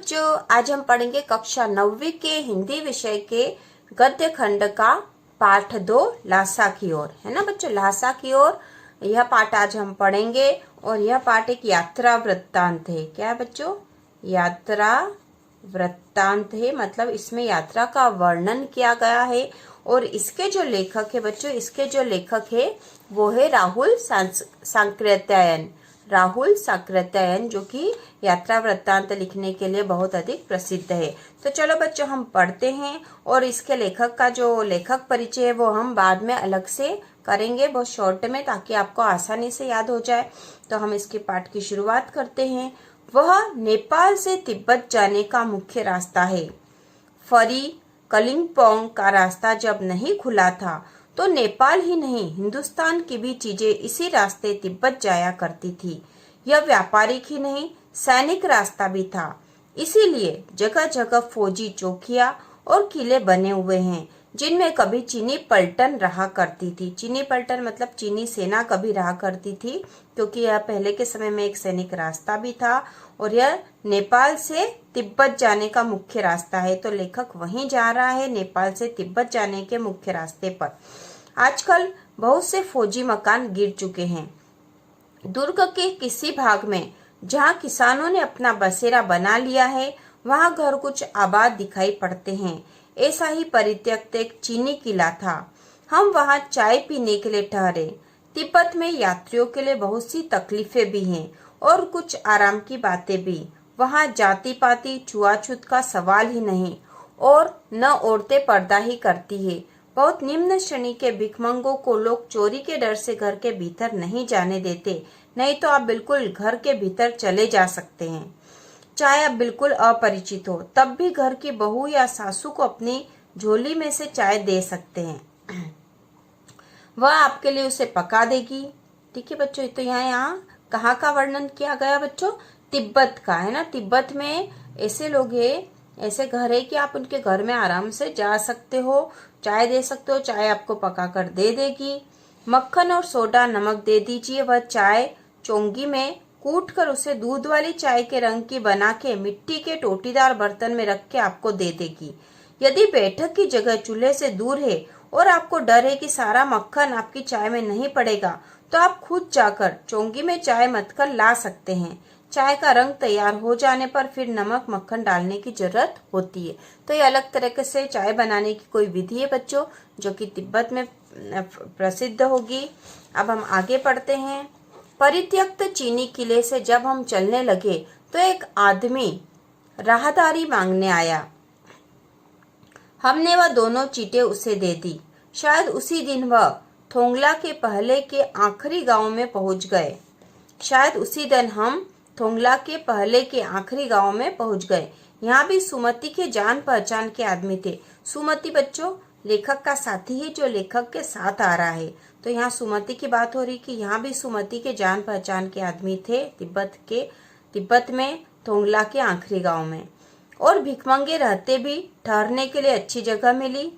बच्चों, आज हम पढ़ेंगे कक्षा 9वीं के हिंदी विषय के गद्य खंड का पाठ 2 लासा की ओर। है ना बच्चों, लासा की ओर यह पाठ आज हम पढ़ेंगे। और यह पाठ एक यात्रा वृत्तांत है। क्या है बच्चों? यात्रा वृत्तांत है, मतलब इसमें यात्रा का वर्णन किया गया है। और इसके जो लेखक है बच्चों, इसके जो लेखक है वो है राहुल सांकृत्यायन। राहुल सांकृत्यायन, जो कि यात्रा वृत्तांत लिखने के लिए बहुत अधिक प्रसिद्ध है। तो चलो बच्चों, हम पढ़ते हैं। और इसके लेखक का जो लेखक परिचय है वो हम बाद में अलग से करेंगे, बहुत शॉर्ट में, ताकि आपको आसानी से याद हो जाए। तो हम इसके पाठ की शुरुआत करते हैं। वह नेपाल से तिब्बत जाने का मुख्य रास्ता है। फरी कलिम्पोंग का रास्ता जब नहीं खुला था तो नेपाल ही नहीं, हिंदुस्तान की भी चीजें इसी रास्ते तिब्बत जाया करती थी। यह व्यापारिक ही नहीं, सैनिक रास्ता भी था। इसीलिए जगह जगह फौजी चौकियां और किले बने हुए हैं, जिनमें कभी चीनी पलटन रहा करती थी। चीनी पलटन मतलब चीनी सेना कभी रहा करती थी, क्योंकि यह पहले के समय में एक सैनिक रास्ता भी था। और यह नेपाल से तिब्बत जाने का मुख्य रास्ता है। तो लेखक वहीं जा रहा है, नेपाल से तिब्बत जाने के मुख्य रास्ते पर। आजकल बहुत से फौजी मकान गिर चुके हैं। दुर्ग के किसी भाग में जहां किसानों ने अपना बसेरा बना लिया है, वहां घर कुछ आबाद दिखाई पड़ते हैं। ऐसा ही परित्यक्त एक चीनी किला था। हम वहां चाय पीने के लिए ठहरे। तिब्बत में यात्रियों के लिए बहुत सी तकलीफें भी हैं और कुछ आराम की बातें भी। वहां जाति पाति छुआछूत का सवाल ही नहीं, और न औरतें पर्दा ही करती है। बहुत निम्न श्रेणी के भिखमंगों को लोग चोरी के डर से घर के भीतर नहीं जाने देते, नहीं तो आप बिल्कुल घर के भीतर चले जा सकते हैं। चाहे आप बिल्कुल अपरिचित हो, तब भी घर की बहू या सासू को अपनी झोली में से चाय दे सकते हैं। वह आपके लिए उसे पका देगी। ठीक है बच्चों, तो यहाँ कहाँ का वर्णन किया गया बच्चों? तिब्बत का, है ना। तिब्बत में ऐसे लोग हैं, ऐसे घर है कि आप उनके घर में आराम से जा सकते हो, चाय दे सकते हो, चाय आपको पका कर दे देगी। मक्खन और सोडा नमक दे दीजिए, वह चाय चोंगी में कूट कर उसे दूध वाली चाय के रंग की बना के मिट्टी के टोटीदार बर्तन में रख के आपको दे देगी। यदि बैठक की जगह चूल्हे से दूर है और आपको डर है कि सारा मक्खन आपकी चाय में नहीं पड़ेगा, तो आप खुद जाकर चोंगी में चाय मथ कर ला सकते हैं। चाय का रंग तैयार हो जाने पर फिर नमक मक्खन डालने की जरूरत होती है। तो ये अलग तरीके से चाय बनाने की कोई विधि है बच्चों, जो कि तिब्बत में प्रसिद्ध होगी। अब हम आगे पढ़ते हैं। परित्यक्त चीनी किले से जब हम चलने लगे तो एक आदमी राहदारी मांगने आया। हमने वह दोनों चीटें उसे दे दी। शायद उसी दिन वह थोंगला के पहले के आखिरी गांव में पहुंच गए। शायद उसी दिन हम थोंगला के पहले के आखिरी गांव में पहुंच गए। यहाँ भी सुमति के जान पहचान के आदमी थे। सुमति बच्चों लेखक का साथी है, जो लेखक के साथ आ रहा है। तो यहाँ सुमति की बात हो रही कि यहाँ भी सुमति के जान पहचान के आदमी थे तिब्बत में थोंगला के आखिरी गांव में। और भिखमंगे रहते भी, ठहरने के लिए अच्छी जगह मिली।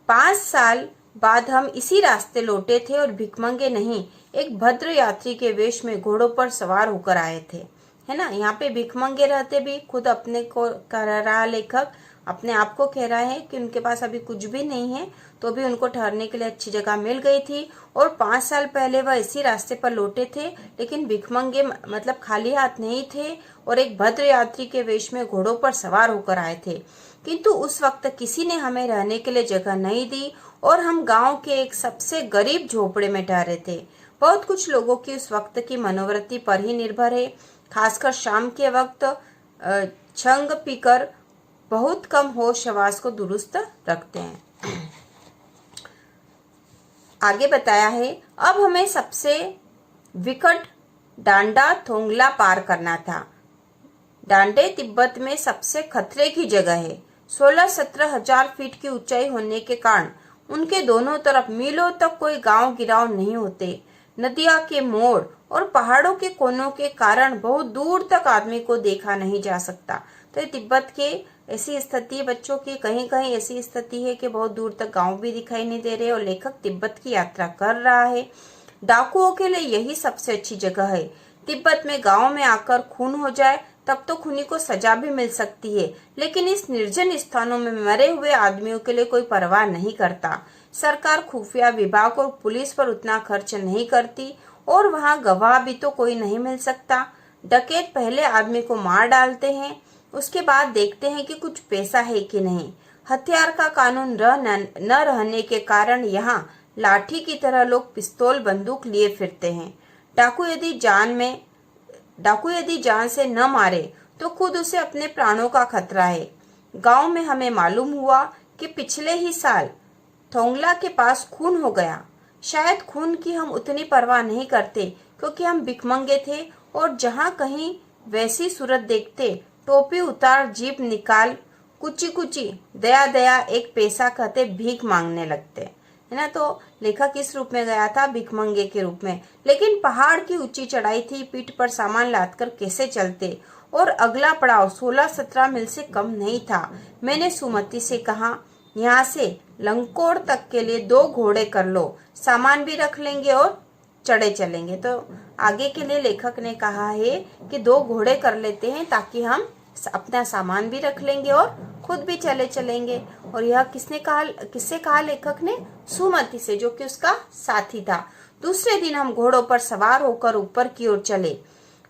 5 साल बाद हम इसी रास्ते लौटे थे और भिखमंगे नहीं, एक भद्र यात्री के वेश में घोड़ों पर सवार होकर आए थे। है ना, यहाँ पे भिखमंगे रहते भी, खुद अपने को कह रहा लेखक, अपने आप को कह रहा है कि उनके पास अभी कुछ भी नहीं है, तो भी उनको ठहरने के लिए अच्छी जगह मिल गई थी। और 5 साल पहले वह इसी रास्ते पर लौटे थे, लेकिन भिखमंगे मतलब खाली हाथ नहीं थे और एक भद्र यात्री के वेश में घोड़ों पर सवार होकर आए थे। किंतु उस वक्त किसी ने हमें रहने के लिए जगह नहीं दी और हम गांव के एक सबसे गरीब झोपड़े में ठहरे थे। बहुत कुछ लोगों की उस वक्त की मनोवृत्ति पर ही निर्भर है। खासकर शाम के वक्त छंग पीकर बहुत कम होश हवास को दुरुस्त रखते हैं। आगे बताया है, अब हमें सबसे विकट डांडा थोंगला पार करना था। डांडे तिब्बत में सबसे खतरे की जगह है। 16-17 हजार फीट की ऊंचाई होने के कारण उनके दोनों तरफ मीलों तक कोई गांव गिराव नहीं होते। नदियां के मोड़ और पहाड़ों के कोनों के कारण बहुत दूर तक आदमी को देखा नहीं जा सकता। तो ये तिब्बत के ऐसी स्थिति बच्चों की, कहीं कहीं ऐसी स्थिति है कि बहुत दूर तक गांव भी दिखाई नहीं दे रहे और लेखक तिब्बत की यात्रा कर रहा है। डाकुओं के लिए यही सबसे अच्छी जगह है। तिब्बत में गांव में आकर खून हो जाए तब तो खूनी को सजा भी मिल सकती है, लेकिन इस निर्जन स्थानों में मरे हुए आदमियों के लिए कोई परवाह नहीं करता। सरकार खुफिया विभाग और पुलिस पर उतना खर्च नहीं करती और वहाँ गवाह भी तो कोई नहीं मिल सकता। डकैत पहले आदमी को मार डालते हैं, उसके बाद देखते हैं कि कुछ पैसा है कि नहीं। हथियार का कानून न रहने के कारण यहाँ लाठी की तरह लोग पिस्तौल बंदूक लिए फिरते हैं। डाकू यदि जान से न मारे तो खुद उसे अपने प्राणों का खतरा है। गांव में हमें मालूम हुआ कि पिछले ही साल थोंगला के पास खून हो गया। शायद खून की हम उतनी परवाह नहीं करते क्योंकि हम भिखमंगे थे और जहाँ कहीं वैसी सूरत देखते टोपी उतार जीप निकाल कुची कुची दया दया एक पैसा कहते भीख मांगने लगते, है ना। तो लेखक किस रूप में गया था? भिखमंगे के रूप में। लेकिन पहाड़ की ऊंची चढ़ाई थी, पीठ पर सामान लादकर कैसे चलते, और अगला पड़ाव 16-17 मील से कम नहीं था। मैंने सुमति से कहा, यहाँ से लंकोर तक के लिए 2 घोड़े कर लो, सामान भी रख लेंगे और चढ़े चलेंगे। तो आगे के लिए लेखक ने कहा है कि 2 घोड़े कर लेते हैं ताकि हम अपना सामान भी रख लेंगे और खुद भी चले चलेंगे। और यह किससे कहा लेखक ने? सुमति से, जो कि उसका साथी था। दूसरे दिन हम घोड़ों पर सवार होकर ऊपर की ओर चले।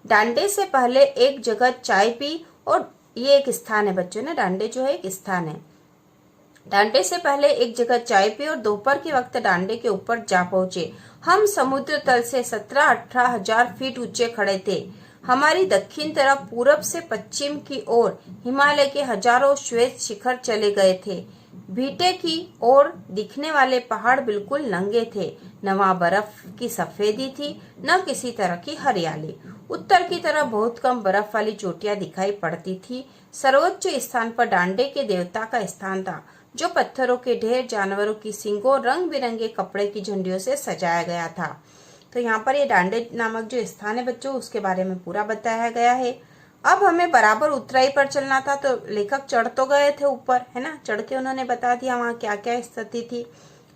डांडे से पहले एक जगह चाय पी, और ये एक स्थान है बच्चों ने, डांडे जो है एक स्थान है। डांडे से पहले एक जगह चाय पी और दोपहर के वक्त डांडे के ऊपर जा पहुंचे। हम समुद्र तल से 17-18 हजार फीट ऊंचे खड़े थे। हमारी दक्षिण तरफ पूरब से पश्चिम की ओर हिमालय के हजारों श्वेत शिखर चले गए थे। भीटे की ओर दिखने वाले पहाड़ बिल्कुल नंगे थे, न वहाँ बर्फ की सफेदी थी, न किसी तरह की हरियाली। उत्तर की तरफ बहुत कम बर्फ वाली चोटियां दिखाई पड़ती थी। सर्वोच्च स्थान पर डांडे के देवता का स्थान था, जो पत्थरों के ढेर, जानवरों की सींगों, रंग बिरंगे कपड़े की झंडियों से सजाया गया था। तो यहाँ पर ये डांडे नामक जो स्थान है बच्चों, उसके बारे में पूरा बताया गया है। अब हमें बराबर उतराई पर चलना था, तो लेखक चढ़ तो गए थे ऊपर, है ना, चढ़ के उन्होंने बता दिया वहाँ क्या क्या स्थिति थी।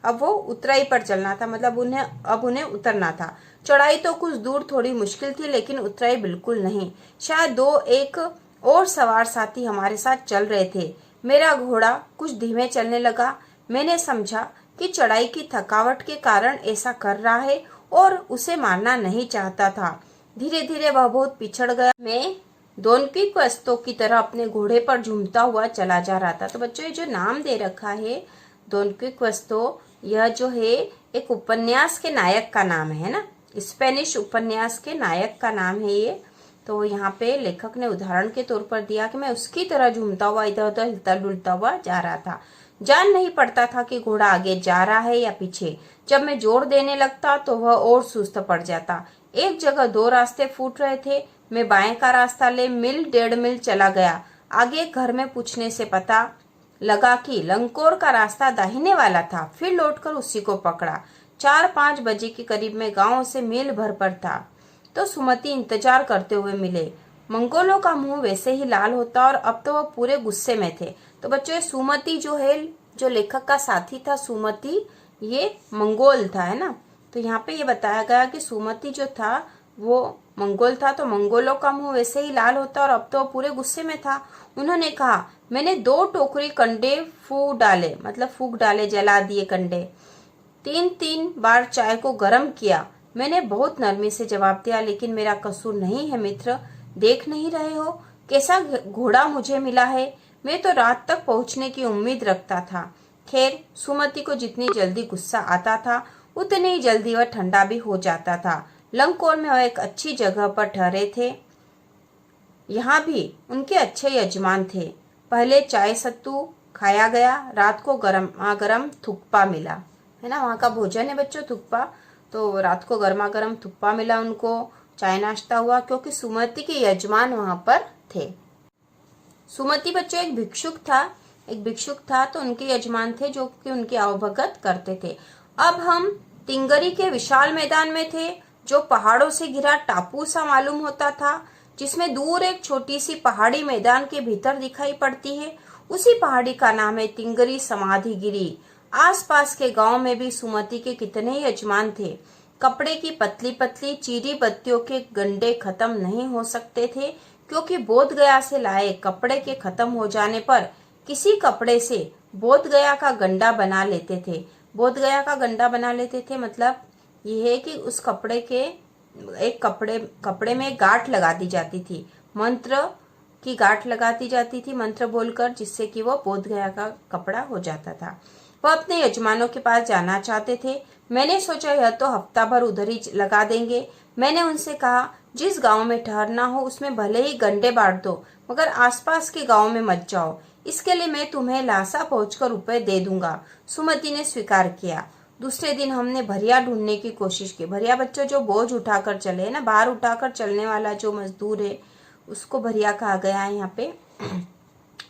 अब वो उतराई पर चलना था, मतलब उन्हें उतरना था। चढ़ाई तो कुछ दूर थोड़ी मुश्किल थी, लेकिन उतराई बिल्कुल नहीं। शायद 2-1 और सवार साथी हमारे साथ चल रहे थे। मेरा घोड़ा कुछ धीमे चलने लगा। मैंने समझा कि चढ़ाई की थकावट के कारण ऐसा कर रहा है और उसे मारना नहीं चाहता था। धीरे धीरे वह बहुत पिछड़ गया। मैं दोनक्विक्वस्तो की तरह अपने घोड़े पर झूमता हुआ चला जा रहा था। तो बच्चों ये जो नाम दे रखा है दोनक्विक्वस्तो, यह जो है एक उपन्यास के नायक का नाम है ना, स्पेनिश उपन्यास के नायक का नाम है ये। तो यहाँ पे लेखक ने उदाहरण के तौर पर दिया कि मैं उसकी तरह झूमता हुआ इधर उधर हिलता डुलता हुआ जा रहा था। जान नहीं पड़ता था कि घोड़ा आगे जा रहा है या पीछे। जब मैं जोर देने लगता तो वह और सुस्त पड़ जाता। एक जगह 2 रास्ते फूट रहे थे। मैं बाएं का रास्ता ले 1-1.5 मील चला गया। आगे घर में पूछने से पता लगा कि लंकोर का रास्ता दाहिने वाला था। फिर लौटकर उसी को पकड़ा। 4-5 बजे के करीब में गांव से मील भर पर था तो सुमति इंतजार करते हुए मिले। मंगोलों का मुंह वैसे ही लाल होता और अब तो वह पूरे गुस्से में थे। तो बच्चों ये सुमति जो है, जो लेखक का साथी था सुमति, ये मंगोल था, है ना। तो यहाँ पे ये बताया गया कि सुमति जो था वो मंगोल था, तो मंगोलों का मुंह वैसे ही लाल होता और अब तो पूरे गुस्से में था। उन्होंने कहा, मैंने 2 टोकरी कंडे फूक डाले, मतलब फूक डाले, जला दिए कंडे। 3-3 बार चाय को गर्म किया। मैंने बहुत नरमी से जवाब दिया, लेकिन मेरा कसूर नहीं है मित्र, देख नहीं रहे हो कैसा घोड़ा मुझे मिला है। मैं तो रात तक पहुंचने की उम्मीद रखता था। खैर, सुमति को जितनी जल्दी गुस्सा आता था उतनी ही जल्दी वह ठंडा भी हो जाता था। लंकोर में वह एक अच्छी जगह पर ठहरे थे। यहाँ भी उनके अच्छे यजमान थे। पहले चाय सत्तू खाया गया, रात को गर्मा गर्म थुक्पा मिला, है ना, वहाँ का भोजन है बच्चों थुक्पा। तो रात को गर्मा गर्म थुक्पा मिला उनको, चाय नाश्ता हुआ, क्योंकि सुमति के यजमान वहाँ पर थे। सुमति बच्चों एक भिक्षुक था तो उनके यजमान थे जो कि उनकी आवभगत करते थे। अब हम तिंगरी के विशाल मैदान में थे, जो पहाड़ों से घिरा टापू सा मालूम होता था, जिसमें दूर एक छोटी सी पहाड़ी मैदान के भीतर दिखाई पड़ती है। उसी पहाड़ी का नाम है तिंगरी समाधिगिरी। आसपास के गांव में भी सुमति के कितने यजमान थे। कपड़े की पतली पतली चीरी बत्तियों के गंडे खत्म नहीं हो सकते थे क्योंकि बोध गया से लाए कपड़े के खत्म हो जाने पर किसी कपड़े से बोध गया का गंडा बना लेते थे। बोध गया का गंडा बना लेते थे मतलब ये है कि उस कपड़े के एक कपड़े में गांठ लगा दी जाती थी, मंत्र की गांठ लगाती जाती थी मंत्र बोलकर, जिससे कि वो बोध गया का कपड़ा हो जाता था। वह अपने यजमानों के पास जाना चाहते थे। मैंने सोचा यह तो हफ्ता भर उधर ही लगा देंगे। मैंने उनसे कहा जिस गांव में ठहरना हो उसमें भले ही गंडे बांट दो, मगर आसपास के गांव में मत जाओ। इसके लिए मैं तुम्हें लासा पहुंचकर रुपए दे दूंगा। सुमति ने स्वीकार किया। दूसरे दिन हमने भरिया ढूंढने की कोशिश की। भरिया बच्चों जो बोझ उठाकर चले ना, बाहर उठाकर चलने वाला जो मजदूर है उसको भरिया कहा गया है यहाँ पे।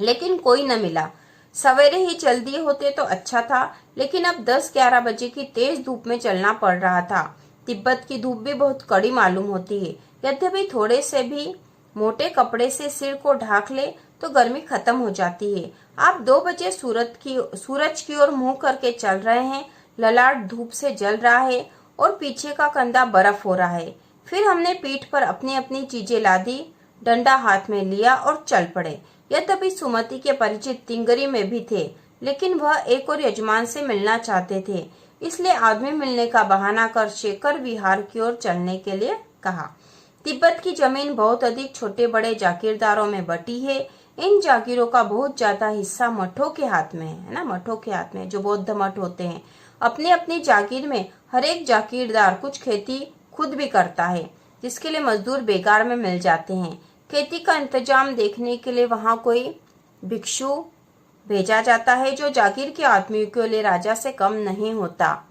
लेकिन कोई न मिला। सवेरे ही चल दिए होते तो अच्छा था, लेकिन अब 10-11 बजे की तेज धूप में चलना पड़ रहा था। तिब्बत की धूप भी बहुत कड़ी मालूम होती है। यद्यपि थोड़े से भी मोटे कपड़े से सिर को ढाक ले तो गर्मी खत्म हो जाती है। आप 2 बजे सूरज की ओर मुंह करके चल रहे हैं। ललाट धूप से जल रहा है और पीछे का कंधा बर्फ हो रहा है। फिर हमने पीठ पर अपनी अपनी चीजें लादी, डंडा हाथ में लिया और चल पड़े। यद्यपि सुमति के परिचित तिंगरी में भी थे, लेकिन वह एक और यजमान से मिलना चाहते थे, इसलिए आदमी मिलने का बहाना कर शेखर विहार की ओर चलने के लिए कहा। तिब्बत की जमीन बहुत अधिक छोटे बड़े जागीरदारों में बटी है। इन जागीरों का बहुत ज्यादा हिस्सा मठों के हाथ में है ना, मठों के हाथ में, जो बौद्ध मठ होते हैं। अपनी अपनी जागीर में हर एक जागीरदार कुछ खेती खुद भी करता है, जिसके लिए मजदूर बेकार में मिल जाते हैं। खेती का इंतजाम देखने के लिए वहां कोई भिक्षु भेजा जाता है, जो जागीर के आदमियों के लिए राजा से कम नहीं होता।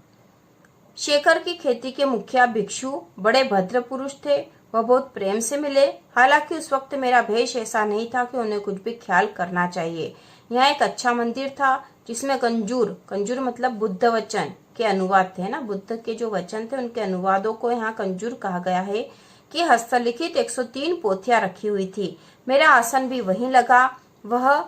शेखर की खेती के मुखिया भिक्षु बड़े भद्र पुरुष थे। वह बहुत प्रेम से मिले। हालांकि उस वक्त मेरा भेष ऐसा नहीं था कि उन्हें कुछ भी ख्याल करना चाहिए। यहाँ एक अच्छा मंदिर था जिसमें कंजूर मतलब बुद्ध वचन के अनुवाद थे ना, बुद्ध के जो वचन थे उनके अनुवादों को यहाँ कंजूर कहा गया है, कि हस्तलिखित 103 पोथियां रखी हुई थी। मेरा आसन भी वहीं लगा। वह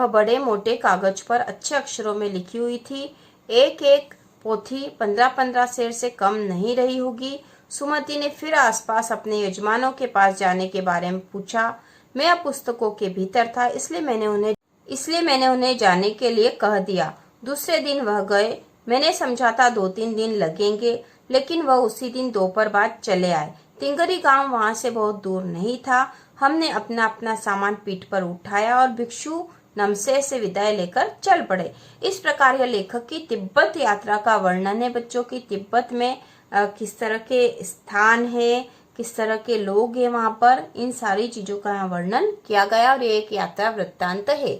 बड़े मोटे कागज पर अच्छे अक्षरों में लिखी हुई थी। एक एक पोथी 15-15 सेर से कम नहीं रही होगी। सुमति ने फिर आसपास अपने यजमानों के पास जाने के बारे में पूछा। मैं अब पुस्तकों के भीतर था, इसलिए मैंने उन्हें जाने के लिए कह दिया। दूसरे दिन वह गए। मैंने समझा था 2-3 दिन लगेंगे, लेकिन वह उसी दिन दोपहर बाद चले आए। तिंगरी गांव वहां से बहुत दूर नहीं था। हमने अपना अपना सामान पीठ पर उठाया और भिक्षु नमसे से विदाई लेकर चल पड़े। इस प्रकार यह लेखक की तिब्बत यात्रा का वर्णन है बच्चों की। तिब्बत में किस तरह के स्थान है, किस तरह के लोग हैं वहां पर, इन सारी चीजों का यहाँ वर्णन किया गया और ये एक यात्रा वृत्तांत है।